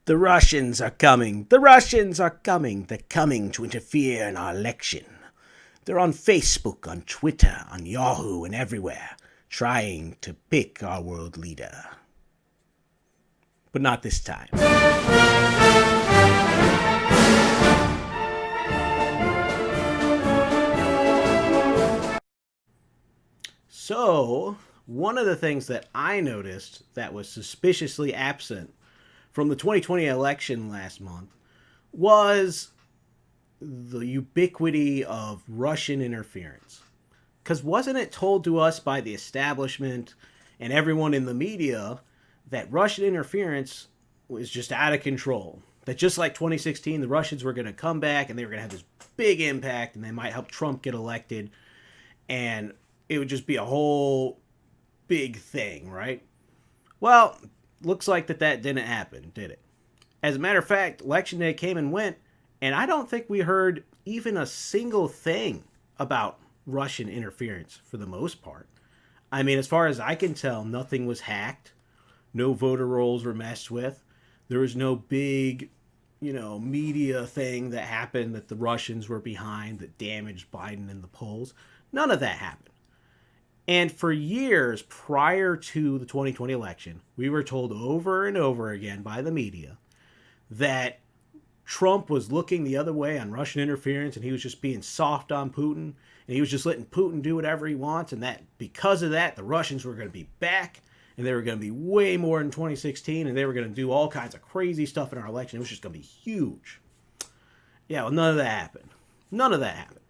The Russians are coming. The Russians are coming. They're coming to interfere in our election. They're on Facebook, on Twitter, on Yahoo, and everywhere, trying to pick our world leader. But not this time. So, one of the things that I noticed that was suspiciously absent from the 2020 election last month was the ubiquity of Russian interference. Because wasn't it told to us by the establishment and everyone in the media that Russian interference was just out of control? That just like 2016, the Russians were going to come back and they were going to have this big impact and they might help Trump get elected. And it would just be a whole big thing, right? Well, looks like that didn't happen, did it? As a matter of fact, election day came and went, and I don't think we heard even a single thing about Russian interference for the most part. I mean, as far as I can tell, nothing was hacked. No voter rolls were messed with. There was no big, media thing that happened that the Russians were behind that damaged Biden in the polls. None of that happened. And for years prior to the 2020 election, we were told over and over again by the media that Trump was looking the other way on Russian interference and he was just being soft on Putin and he was just letting Putin do whatever he wants, and that because of that, the Russians were going to be back and they were going to be way more in 2016 and they were going to do all kinds of crazy stuff in our election. It was just going to be huge. Yeah, well, none of that happened. None of that happened.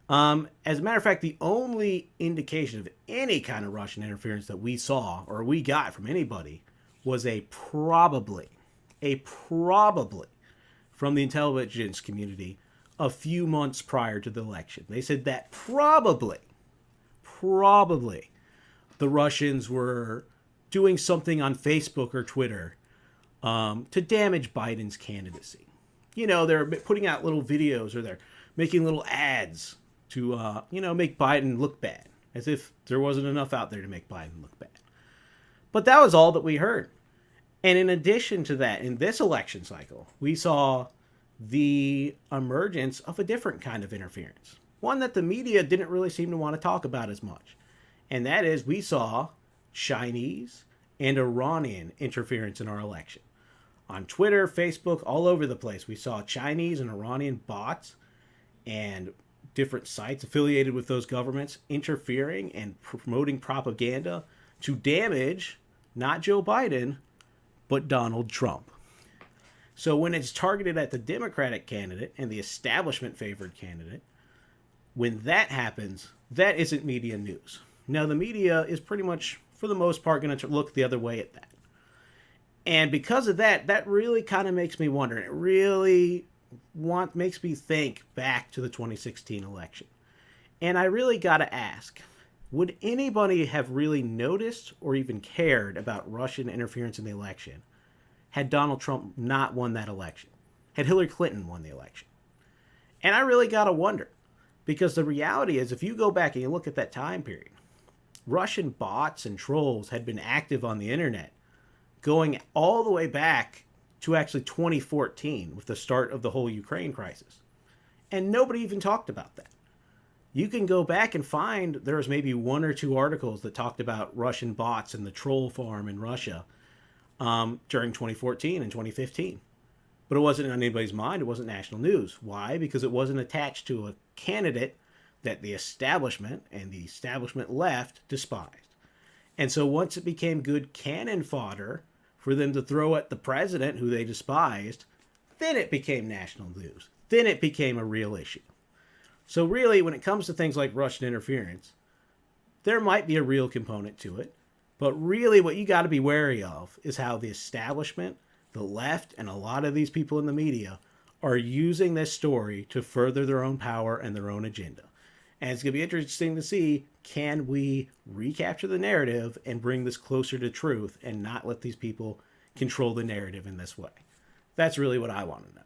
As a matter of fact, the only indication of any kind of Russian interference that we saw or we got from anybody was a probably from the intelligence community a few months prior to the election. They said that probably the Russians were doing something on Facebook or Twitter to damage Biden's candidacy. They're putting out little videos or they're making little ads to, make Biden look bad, as if there wasn't enough out there to make Biden look bad. But that was all that we heard. And in addition to that, in this election cycle, we saw the emergence of a different kind of interference, one that the media didn't really seem to want to talk about as much. And that is, we saw Chinese and Iranian interference in our election. On Twitter, Facebook, all over the place, we saw Chinese and Iranian bots and different sites affiliated with those governments interfering and promoting propaganda to damage not Joe Biden, but Donald Trump. So when it's targeted at the Democratic candidate and the establishment favored candidate, when that happens, that isn't media news. Now, the media is pretty much, for the most part, going to look the other way at that. And because of that, that really kind of makes me wonder. It really makes me think back to the 2016 election. And I really got to ask, would anybody have really noticed or even cared about Russian interference in the election had Donald Trump not won that election? Had Hillary Clinton won the election? And I really got to wonder, because the reality is, if you go back and you look at that time period, Russian bots and trolls had been active on the internet going all the way back to actually 2014 with the start of the whole Ukraine crisis. And nobody even talked about that. You can go back and find there was maybe one or two articles that talked about Russian bots and the troll farm in Russia during 2014 and 2015. But it wasn't on anybody's mind. It wasn't national news. Why? Because it wasn't attached to a candidate that the establishment and the establishment left despised. And so once it became good cannon fodder for them to throw at the president who they despised, then it became national news. Then it became a real issue. So really, when it comes to things like Russian interference, there might be a real component to it. But really what you got to be wary of is how the establishment, the left, and a lot of these people in the media are using this story to further their own power and their own agenda. And it's going to be interesting to see, can we recapture the narrative and bring this closer to truth and not let these people control the narrative in this way? That's really what I want to know.